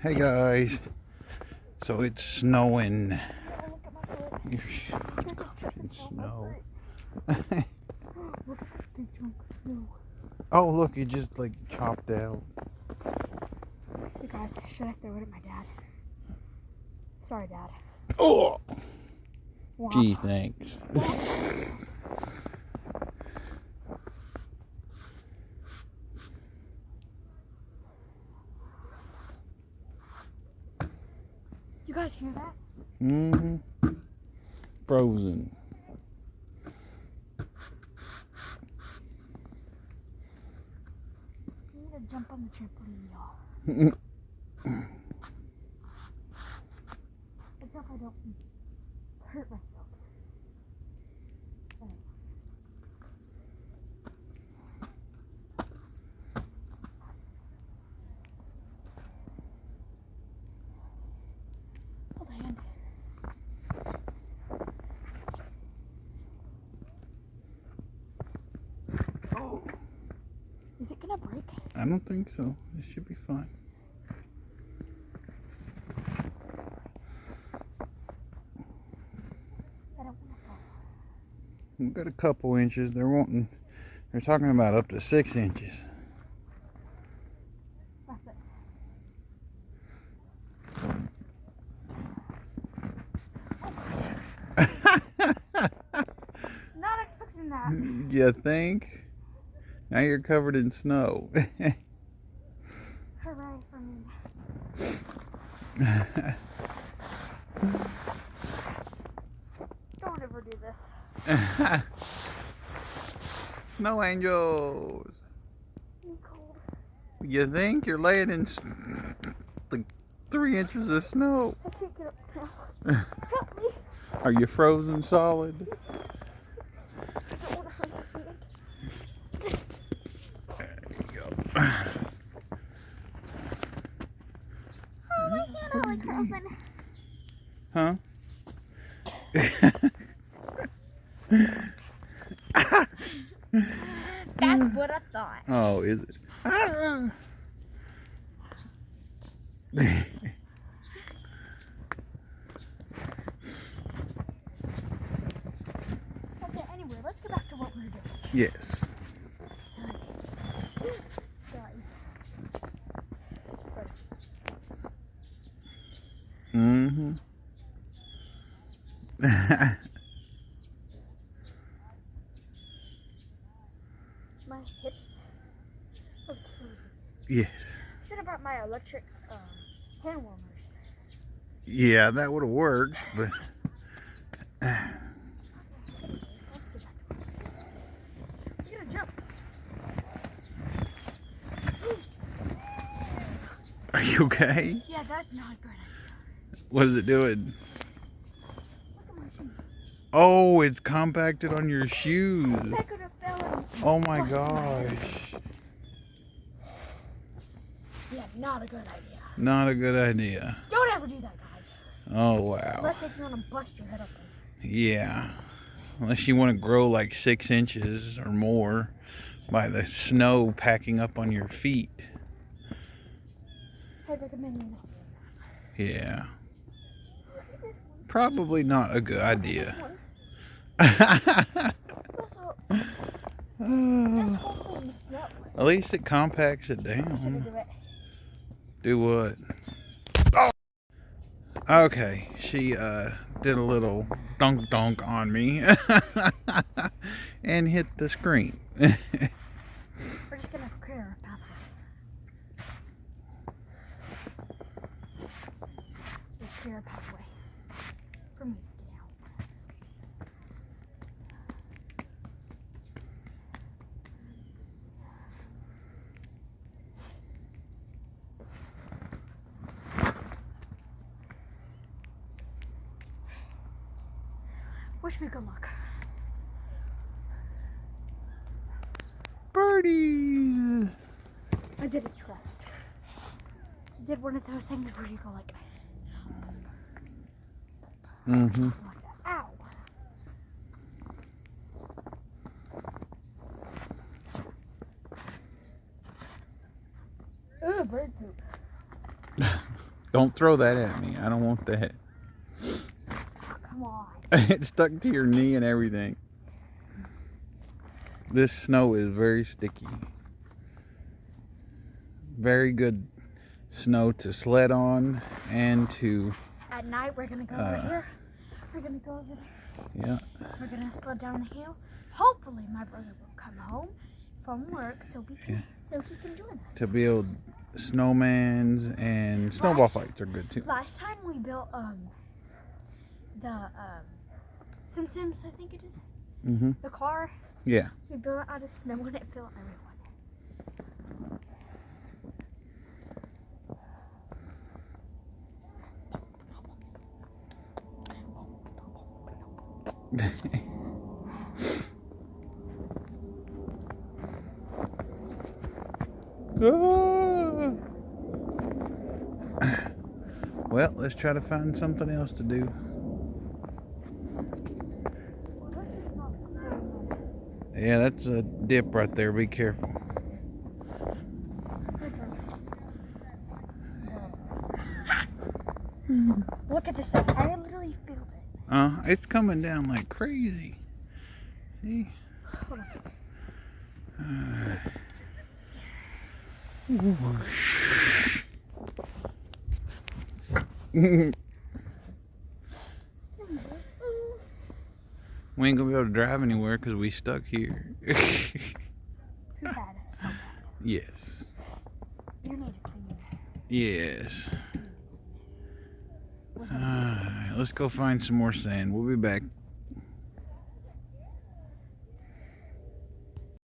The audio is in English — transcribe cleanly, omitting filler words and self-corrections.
Hey guys, so it's snowing. You're in snow. Look at this big chunk of snow. Oh look, it just like chopped out. Hey guys, should I throw it at my dad? Sorry, Dad. Oh, Wow. gee, thanks. You guys hear that? Mm-hmm. Frozen. You need to jump on the trampoline, y'all. Let's hope I don't hurt myself. Hold a hand. Oh, Is it gonna break? I don't think so. It should be fine. I don't want to fall. We've got a couple inches. They're talking about up to 6 inches. That's it. Not expecting that. You think? Now you're covered in snow. Hooray for me. Don't ever do this. Snow angels. I'm cold. You think you're laying in like 3 inches of snow? I can't get up now. Help me. Are you frozen solid? I don't want to hurt my hand. There you go. Oh, my hand all like frozen. Huh? That's what I thought. Oh, is it? Okay, anyway, let's get back to what we were doing. Yes. Guys. Mm-hmm. My hips look frozen. Yes. I should have brought my electric hand warmers. Yeah, that would have worked, but Let's get back to it. You're gonna jump. are you okay? Yeah, that's not a good idea. What is it doing? Look at my shoes. Oh, it's compacted on your shoes. That could have fell and Oh my busted my head. gosh. Yeah, not a good idea. Not a good idea. Don't ever do that, guys. Oh wow. Unless if you want to bust your head open. Yeah. Unless you want to grow like 6 inches or more by the snow packing up on your feet. I'd recommend you not doing Yeah. that. Probably not a good This idea. one. Also, this Uh, whole thing is snow. at least it compacts it I should down. do it. Do what? Oh! Okay, she did a little dunk dunk on me and hit the screen. We're just gonna clear our pathway. Just clear our pathway for me to get out. Wish me good luck. Birdie! I did a trust. I did one of those things where you go like, Mm-hmm. like that. Ow! Ooh, bird poop. Don't throw that at me. I don't want that. Come on. It stuck to your knee and everything. This snow is very sticky. Very good snow to sled on and to... At night, we're gonna go over here. We're gonna go over there. Yeah. We're gonna sled down the hill. Hopefully, my brother will come home from work so he can join us. To build snowmans and snowball fights are good too. Last time we built the Simpsons, I think it is. Mm-hmm. The car. Yeah. We built it out of snow and it filled everyone. Well, let's try to find something else to do. Yeah, that's a dip right there. Be careful. Look at this thing. I literally feel it. It's coming down like crazy. See? Hold We ain't gonna be able to drive anywhere because we stuck here. Too sad. So bad. Yes. You need to clean it. Yes. Alright, let's go find some more sand. We'll be back.